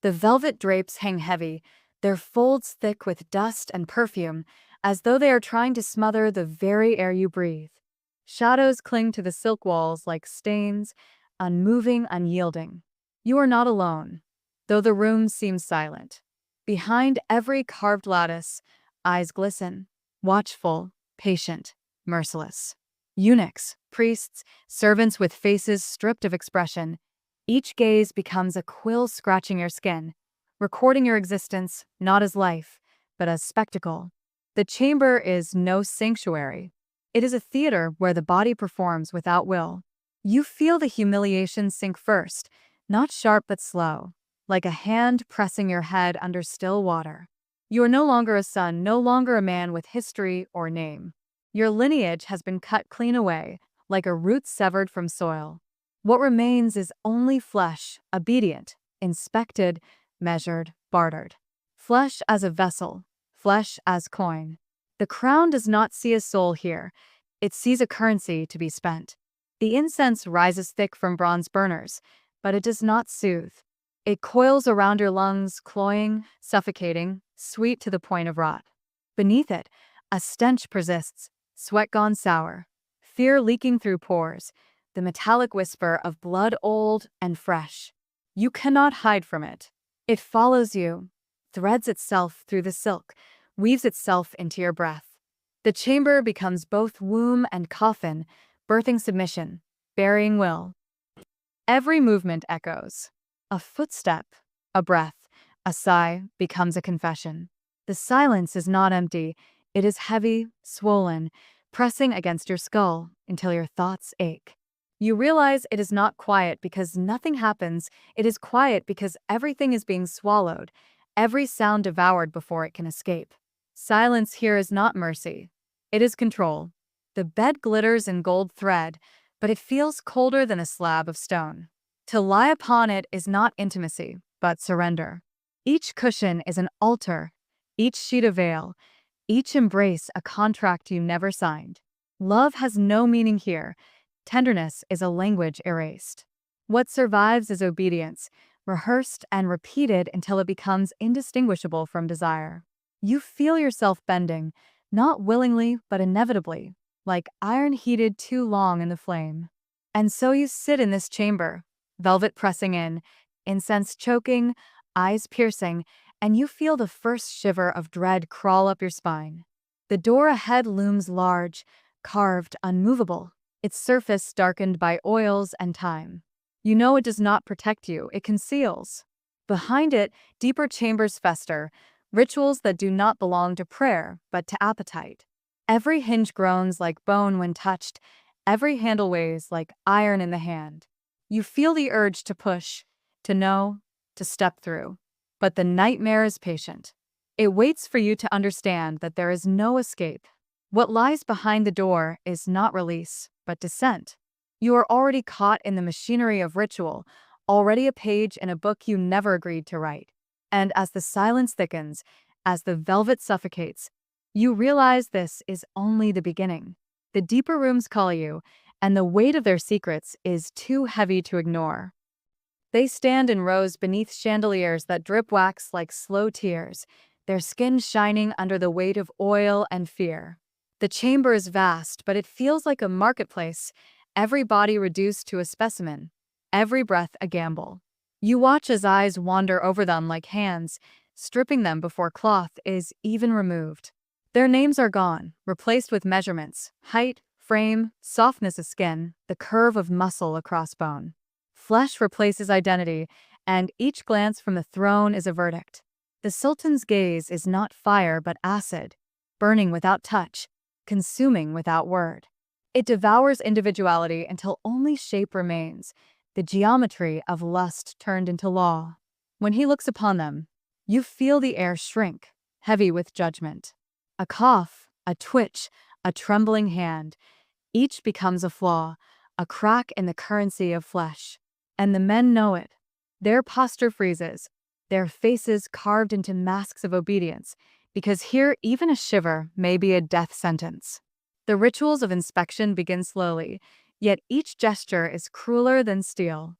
The velvet drapes hang heavy, their folds thick with dust and perfume, as though they are trying to smother the very air you breathe. Shadows cling to the silk walls like stains, unmoving, unyielding. You are not alone, though the room seems silent. Behind every carved lattice, eyes glisten, watchful, patient, merciless. Eunuchs, priests, servants with faces stripped of expression, each gaze becomes a quill scratching your skin, recording your existence not as life, but as spectacle. The chamber is no sanctuary. It is a theater where the body performs without will. You feel the humiliation sink first, not sharp but slow, like a hand pressing your head under still water. You are no longer a son, no longer a man with history or name. Your lineage has been cut clean away, like a root severed from soil. What remains is only flesh, obedient, inspected, measured, bartered. Flesh as a vessel, flesh as coin. The crown does not see a soul here. It sees a currency to be spent. The incense rises thick from bronze burners, but it does not soothe. It coils around your lungs, cloying, suffocating, sweet to the point of rot. Beneath it, a stench persists, sweat gone sour, fear leaking through pores, the metallic whisper of blood old and fresh. You cannot hide from it. It follows you, threads itself through the silk, weaves itself into your breath. The chamber becomes both womb and coffin, birthing submission, burying will. Every movement echoes. A footstep, a breath, a sigh becomes a confession. The silence is not empty, it is heavy, swollen, pressing against your skull until your thoughts ache. You realize it is not quiet because nothing happens, it is quiet because everything is being swallowed, every sound devoured before it can escape. Silence here is not mercy, it is control. The bed glitters in gold thread, but it feels colder than a slab of stone. To lie upon it is not intimacy, but surrender. Each cushion is an altar, each sheet a veil, each embrace a contract you never signed. Love has no meaning here. Tenderness is a language erased. What survives is obedience, rehearsed and repeated until it becomes indistinguishable from desire. You feel yourself bending, not willingly but inevitably, like iron heated too long in the flame. And so you sit in this chamber, velvet pressing in, incense choking, eyes piercing, and you feel the first shiver of dread crawl up your spine. The door ahead looms large, carved, unmovable, its surface darkened by oils and time. You know it does not protect you, it conceals. Behind it, deeper chambers fester, rituals that do not belong to prayer, but to appetite. Every hinge groans like bone when touched, every handle weighs like iron in the hand. You feel the urge to push, to know, to step through. But the nightmare is patient. It waits for you to understand that there is no escape. What lies behind the door is not release, but descent. You are already caught in the machinery of ritual, already a page in a book you never agreed to write. And as the silence thickens, as the velvet suffocates, you realize this is only the beginning. The deeper rooms call you, and the weight of their secrets is too heavy to ignore. They stand in rows beneath chandeliers that drip wax like slow tears, their skin shining under the weight of oil and fear. The chamber is vast, but it feels like a marketplace, every body reduced to a specimen, every breath a gamble. You watch as eyes wander over them like hands, stripping them before cloth is even removed. Their names are gone, replaced with measurements, height, frame, softness of skin, the curve of muscle across bone. Flesh replaces identity, and each glance from the throne is a verdict. The Sultan's gaze is not fire but acid, burning without touch, consuming without word. It devours individuality until only shape remains, the geometry of lust turned into law. When he looks upon them, you feel the air shrink, heavy with judgment. A cough, a twitch, a trembling hand, each becomes a flaw, a crack in the currency of flesh. And the men know it. Their posture freezes, their faces carved into masks of obedience, because here even a shiver may be a death sentence. The rituals of inspection begin slowly, yet each gesture is crueler than steel.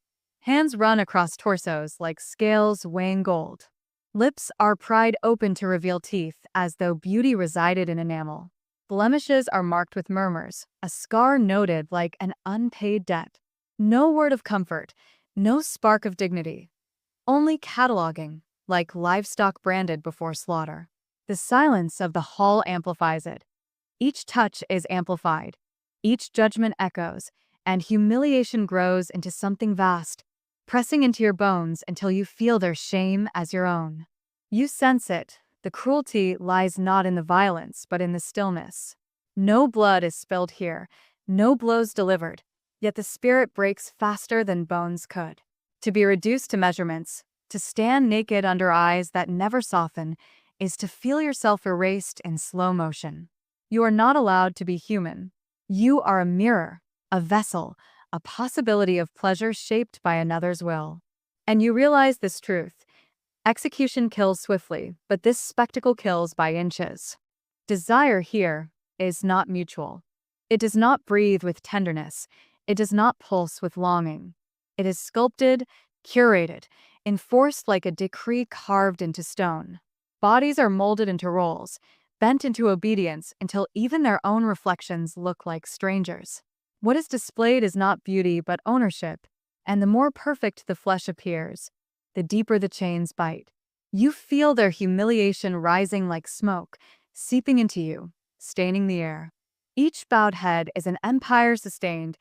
Hands run across torsos like scales weighing gold. Lips are pried open to reveal teeth, as though beauty resided in enamel. Blemishes are marked with murmurs, a scar noted like an unpaid debt. No word of comfort, no spark of dignity. Only cataloging, like livestock branded before slaughter. The silence of the hall amplifies it. Each touch is amplified. Each judgment echoes, and humiliation grows into something vast, pressing into your bones until you feel their shame as your own. You sense it. The cruelty lies not in the violence, but in the stillness. No blood is spilled here, no blows delivered, yet the spirit breaks faster than bones could. To be reduced to measurements, to stand naked under eyes that never soften, is to feel yourself erased in slow motion. You are not allowed to be human. You are a mirror, a vessel, a possibility of pleasure shaped by another's will. And you realize this truth. Execution kills swiftly, but this spectacle kills by inches. Desire here is not mutual. It does not breathe with tenderness. It does not pulse with longing. It is sculpted, curated, enforced like a decree carved into stone. Bodies are molded into roles, bent into obedience until even their own reflections look like strangers. What is displayed is not beauty but ownership, and the more perfect the flesh appears, the deeper the chains bite. You feel their humiliation rising like smoke, seeping into you, staining the air. Each bowed head is an empire sustained,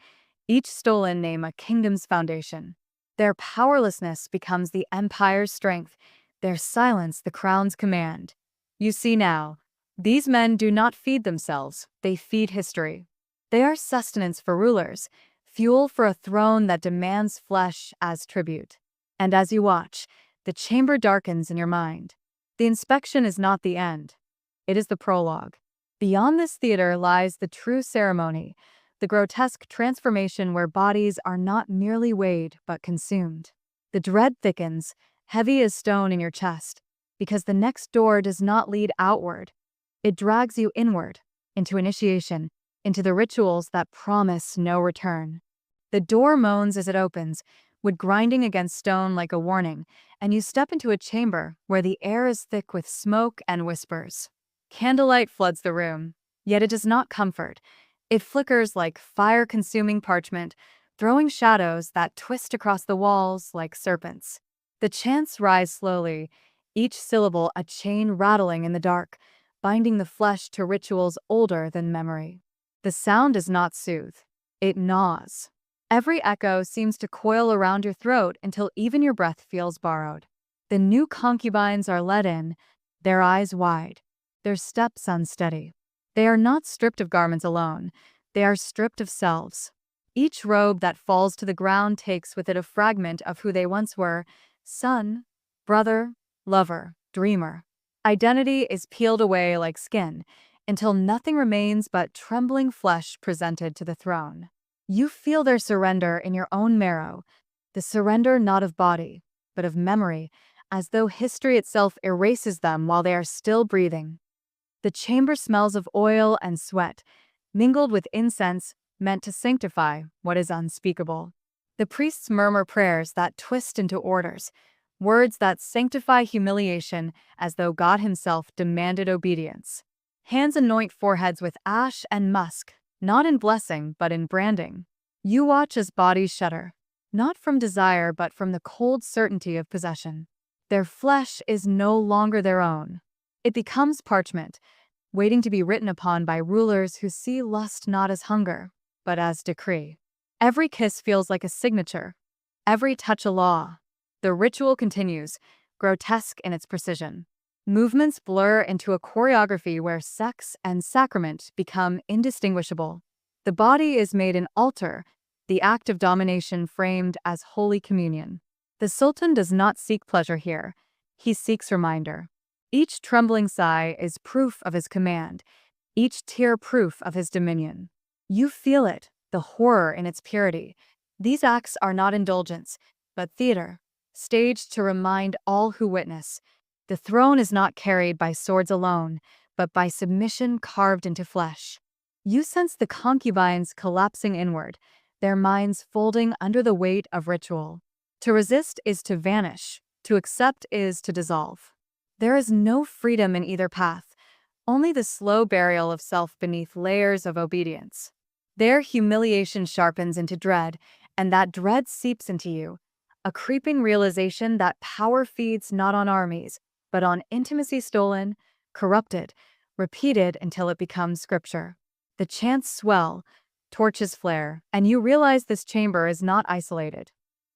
each stolen name a kingdom's foundation. Their powerlessness becomes the empire's strength, their silence the crown's command. You see now, these men do not feed themselves, they feed history. They are sustenance for rulers, fuel for a throne that demands flesh as tribute. And as you watch, the chamber darkens in your mind. The inspection is not the end. It is the prologue. Beyond this theater lies the true ceremony, the grotesque transformation where bodies are not merely weighed but consumed. The dread thickens, heavy as stone in your chest, because the next door does not lead outward. It drags you inward, into initiation, into the rituals that promise no return. The door moans as it opens, wood grinding against stone like a warning, and you step into a chamber where the air is thick with smoke and whispers. Candlelight floods the room, yet it does not comfort. It flickers like fire-consuming parchment, throwing shadows that twist across the walls like serpents. The chants rise slowly, each syllable a chain rattling in the dark, binding the flesh to rituals older than memory. The sound does not soothe. It gnaws. Every echo seems to coil around your throat until even your breath feels borrowed. The new concubines are let in, their eyes wide, their steps unsteady. They are not stripped of garments alone. They are stripped of selves. Each robe that falls to the ground takes with it a fragment of who they once were: son, brother, lover, dreamer. Identity is peeled away like skin, until nothing remains but trembling flesh presented to the throne. You feel their surrender in your own marrow, the surrender not of body, but of memory, as though history itself erases them while they are still breathing. The chamber smells of oil and sweat, mingled with incense meant to sanctify what is unspeakable. The priests murmur prayers that twist into orders, words that sanctify humiliation as though God himself demanded obedience. Hands anoint foreheads with ash and musk, not in blessing but in branding. You watch as bodies shudder, not from desire but from the cold certainty of possession. Their flesh is no longer their own. It becomes parchment, waiting to be written upon by rulers who see lust not as hunger, but as decree. Every kiss feels like a signature, every touch a law. The ritual continues, grotesque in its precision. Movements blur into a choreography where sex and sacrament become indistinguishable. The body is made an altar, the act of domination framed as holy communion. The Sultan does not seek pleasure here. He seeks reminder. Each trembling sigh is proof of his command, each tear proof of his dominion. You feel it, the horror in its purity. These acts are not indulgence, but theater, staged to remind all who witness. The throne is not carried by swords alone, but by submission carved into flesh. You sense the concubines collapsing inward, their minds folding under the weight of ritual. To resist is to vanish, to accept is to dissolve. There is no freedom in either path, only the slow burial of self beneath layers of obedience. There, humiliation sharpens into dread, and that dread seeps into you, a creeping realization that power feeds not on armies, but on intimacy stolen, corrupted, repeated until it becomes scripture. The chants swell, torches flare, and you realize this chamber is not isolated.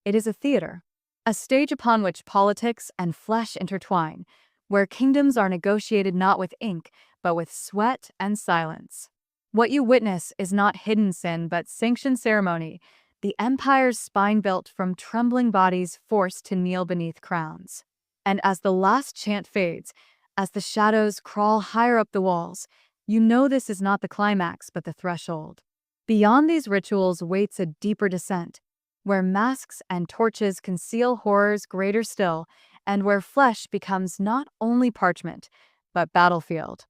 It is a theater, a stage upon which politics and flesh intertwine, where kingdoms are negotiated not with ink, but with sweat and silence. What you witness is not hidden sin, but sanctioned ceremony, the empire's spine built from trembling bodies forced to kneel beneath crowns. And as the last chant fades, as the shadows crawl higher up the walls, you know this is not the climax, but the threshold. Beyond these rituals waits a deeper descent, where masks and torches conceal horrors greater still, and where flesh becomes not only parchment, but battlefield.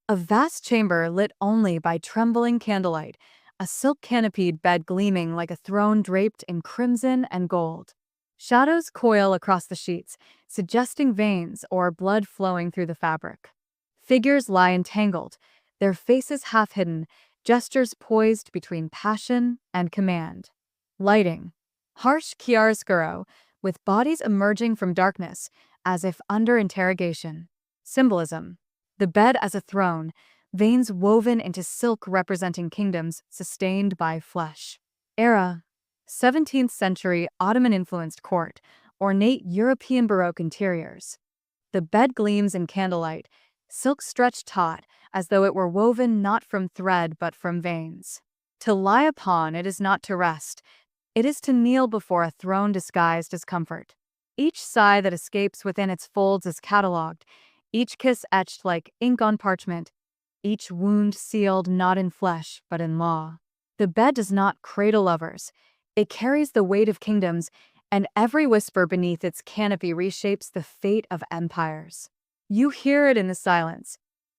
A vast chamber lit only by trembling candlelight, a silk-canopied bed gleaming like a throne draped in crimson and gold. Shadows coil across the sheets, suggesting veins or blood flowing through the fabric. Figures lie entangled, their faces half hidden, gestures poised between passion and command. Lighting. Harsh chiaroscuro, with bodies emerging from darkness, as if under interrogation. Symbolism. The bed as a throne, veins woven into silk representing kingdoms sustained by flesh. Era. 17th century Ottoman-influenced court, ornate European Baroque interiors. The bed gleams in candlelight, silk stretched taut, as though it were woven not from thread but from veins. To lie upon it is not to rest, it is to kneel before a throne disguised as comfort. Each sigh that escapes within its folds is catalogued, each kiss etched like ink on parchment, each wound sealed not in flesh but in law. The bed does not cradle lovers, it carries the weight of kingdoms, and every whisper beneath its canopy reshapes the fate of empires. You hear it in the silence,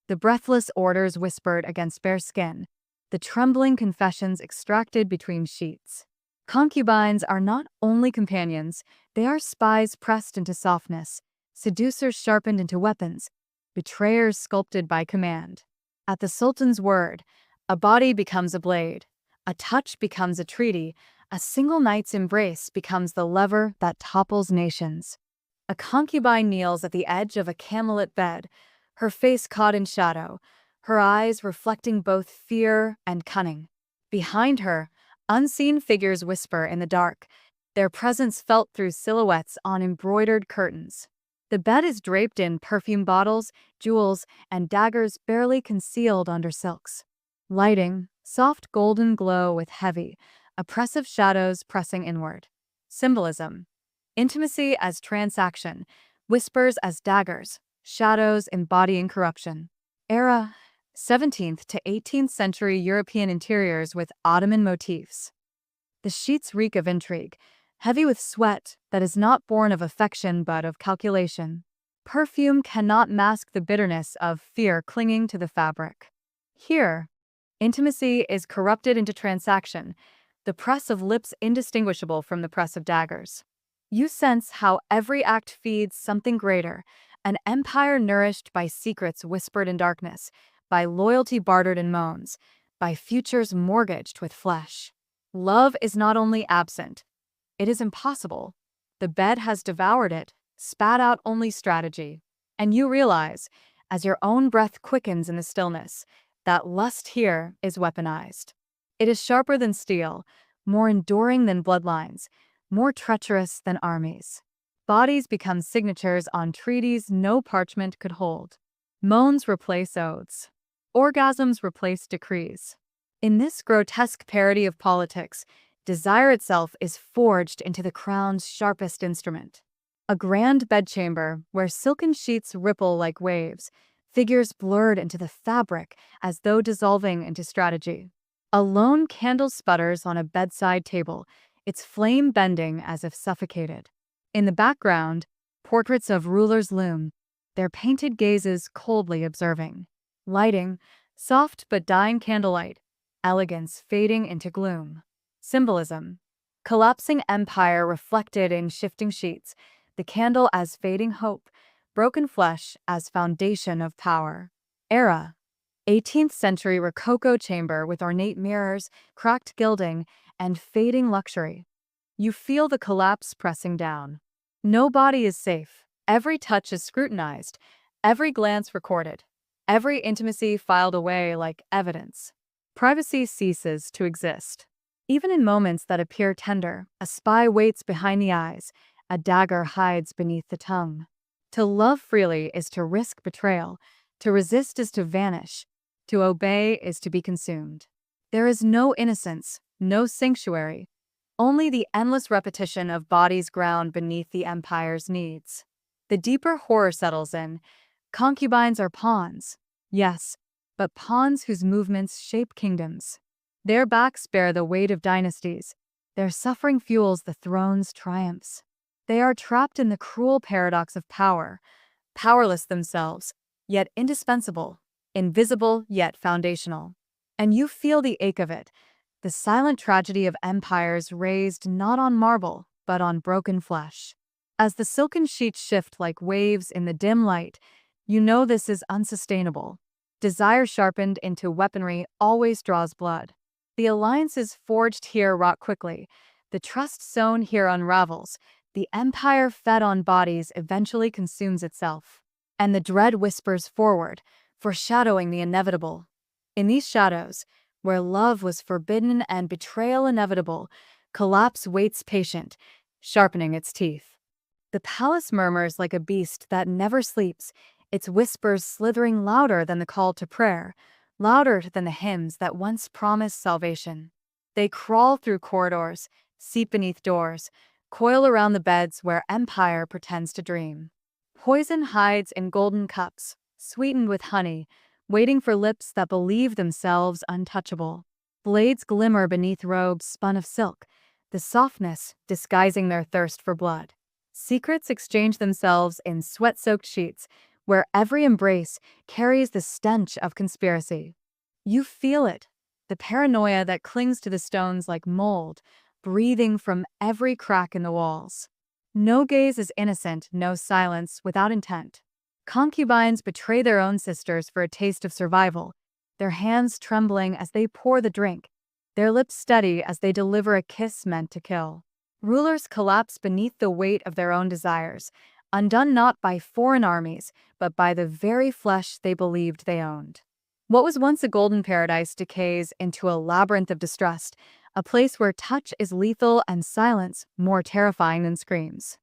the breathless orders whispered against bare skin, the trembling confessions extracted between sheets. Concubines are not only companions, they are spies pressed into softness, seducers sharpened into weapons, betrayers sculpted by command. At the Sultan's word, a body becomes a blade, a touch becomes a treaty, a single night's embrace becomes the lever that topples nations. A concubine kneels at the edge of a camelot bed, her face caught in shadow, her eyes reflecting both fear and cunning. Behind her, unseen figures whisper in the dark, their presence felt through silhouettes on embroidered curtains. The bed is draped in perfume bottles, jewels, and daggers barely concealed under silks. Lighting, soft golden glow with heavy, oppressive shadows pressing inward. Symbolism. Intimacy as transaction, whispers as daggers, shadows embodying corruption. Era. 17th to 18th century European interiors with Ottoman motifs. The sheets reek of intrigue, heavy with sweat that is not born of affection but of calculation. Perfume cannot mask the bitterness of fear clinging to the fabric. Here, intimacy is corrupted into transaction, the press of lips indistinguishable from the press of daggers. You sense how every act feeds something greater, an empire nourished by secrets whispered in darkness, by loyalty bartered in moans, by futures mortgaged with flesh. Love is not only absent, it is impossible. The bed has devoured it, spat out only strategy. And you realize, as your own breath quickens in the stillness, that lust here is weaponized. It is sharper than steel, more enduring than bloodlines, more treacherous than armies. Bodies become signatures on treaties no parchment could hold. Moans replace oaths. Orgasms replace decrees. In this grotesque parody of politics, desire itself is forged into the crown's sharpest instrument. A grand bedchamber where silken sheets ripple like waves, figures blurred into the fabric as though dissolving into strategy. A lone candle sputters on a bedside table, its flame bending as if suffocated. In the background, portraits of rulers loom, their painted gazes coldly observing. Lighting, soft but dying candlelight, elegance fading into gloom. Symbolism. Collapsing empire reflected in shifting sheets, the candle as fading hope, broken flesh as foundation of power. Era: 18th century Rococo chamber with ornate mirrors, cracked gilding, and fading luxury. You feel the collapse pressing down. No body is safe. Every touch is scrutinized, every glance recorded, every intimacy filed away like evidence. Privacy ceases to exist. Even in moments that appear tender, a spy waits behind the eyes, a dagger hides beneath the tongue. To love freely is to risk betrayal, to resist is to vanish, to obey is to be consumed. There is no innocence, no sanctuary, only the endless repetition of bodies ground beneath the empire's needs. The deeper horror settles in. Concubines are pawns, yes, but pawns whose movements shape kingdoms. Their backs bear the weight of dynasties. Their suffering fuels the throne's triumphs. They are trapped in the cruel paradox of power, powerless themselves, yet indispensable, invisible yet foundational. And you feel the ache of it, the silent tragedy of empires raised not on marble, but on broken flesh. As the silken sheets shift like waves in the dim light, you know this is unsustainable. Desire sharpened into weaponry always draws blood. The alliances forged here rot quickly. The trust sown here unravels. The empire fed on bodies eventually consumes itself. And the dread whispers forward, foreshadowing the inevitable. In these shadows, where love was forbidden and betrayal inevitable, collapse waits patient, sharpening its teeth. The palace murmurs like a beast that never sleeps, its whispers slithering louder than the call to prayer, louder than the hymns that once promised salvation. They crawl through corridors, seep beneath doors, coil around the beds where empire pretends to dream. Poison hides in golden cups, sweetened with honey, waiting for lips that believe themselves untouchable. Blades glimmer beneath robes spun of silk, the softness disguising their thirst for blood. Secrets exchange themselves in sweat-soaked sheets, where every embrace carries the stench of conspiracy. You feel it, the paranoia that clings to the stones like mold, breathing from every crack in the walls. No gaze is innocent, no silence without intent. Concubines betray their own sisters for a taste of survival, their hands trembling as they pour the drink, their lips steady as they deliver a kiss meant to kill. Rulers collapse beneath the weight of their own desires, undone not by foreign armies, but by the very flesh they believed they owned. What was once a golden paradise decays into a labyrinth of distrust, a place where touch is lethal and silence more terrifying than screams.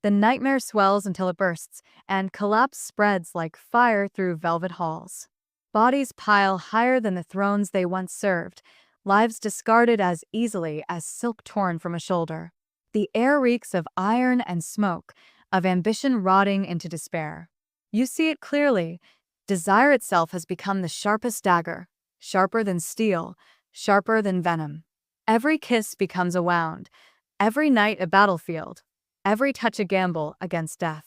The nightmare swells until it bursts, and collapse spreads like fire through velvet halls. Bodies pile higher than the thrones they once served, lives discarded as easily as silk torn from a shoulder. The air reeks of iron and smoke, of ambition rotting into despair. You see it clearly. Desire itself has become the sharpest dagger, sharper than steel, sharper than venom. Every kiss becomes a wound, every night a battlefield, every touch a gamble against death.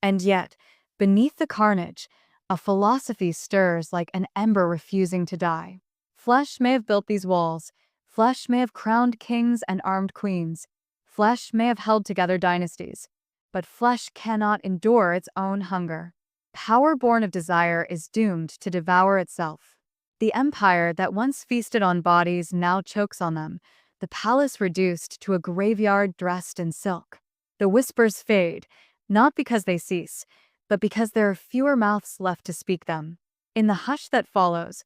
And yet, beneath the carnage, a philosophy stirs like an ember refusing to die. Flesh may have built these walls, flesh may have crowned kings and armed queens, flesh may have held together dynasties, but flesh cannot endure its own hunger. Power born of desire is doomed to devour itself. The empire that once feasted on bodies now chokes on them, the palace reduced to a graveyard dressed in silk. The whispers fade, not because they cease, but because there are fewer mouths left to speak them. In the hush that follows,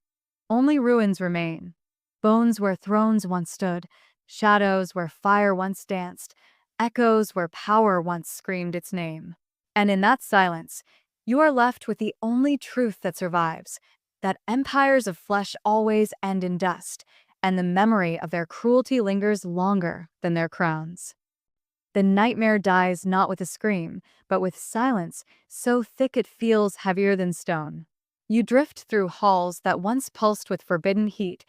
only ruins remain. Bones where thrones once stood, shadows where fire once danced, echoes where power once screamed its name. And in that silence, you are left with the only truth that survives, that empires of flesh always end in dust, and the memory of their cruelty lingers longer than their crowns. The nightmare dies not with a scream, but with silence so thick it feels heavier than stone. You drift through halls that once pulsed with forbidden heat,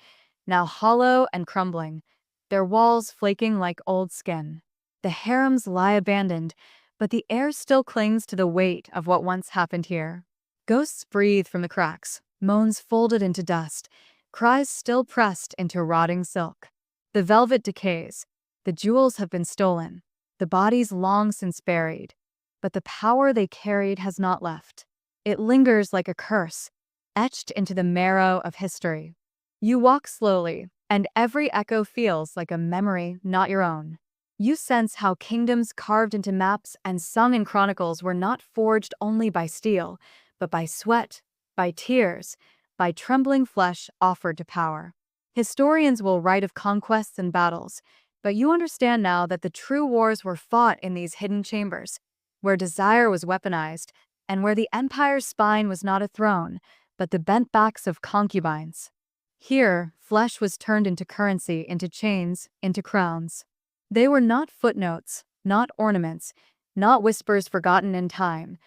now hollow and crumbling, their walls flaking like old skin. The harems lie abandoned, but the air still clings to the weight of what once happened here. Ghosts breathe from the cracks, moans folded into dust, cries still pressed into rotting silk. The velvet decays, The jewels have been stolen, the bodies long since buried, but the power they carried has not left. It lingers like a curse, etched into the marrow of history. You walk slowly, and every echo feels like a memory not your own. You sense how kingdoms carved into maps and sung in chronicles were not forged only by steel, but by sweat, by tears, by trembling flesh offered to power. Historians will write of conquests and battles, but you understand now that the true wars were fought in these hidden chambers, where desire was weaponized, and where the empire's spine was not a throne, but the bent backs of concubines. Here, flesh was turned into currency, into chains, into crowns. They were not footnotes, not ornaments, not whispers forgotten in time.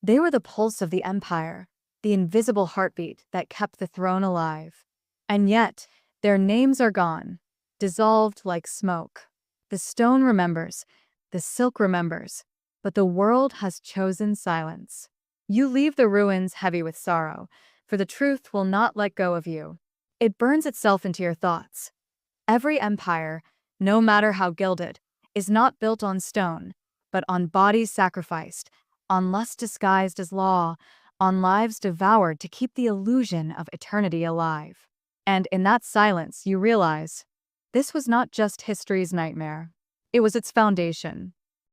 They were the pulse of the empire, the invisible heartbeat that kept the throne alive. And yet, their names are gone, dissolved like smoke. The stone remembers, the silk remembers, but the world has chosen silence. You leave the ruins heavy with sorrow, for the truth will not let go of you. It burns itself into your thoughts. Every empire, no matter how gilded, is not built on stone, but on bodies sacrificed, on lust disguised as law, on lives devoured to keep the illusion of eternity alive. And in that silence, you realize this was not just history's nightmare. It was its foundation.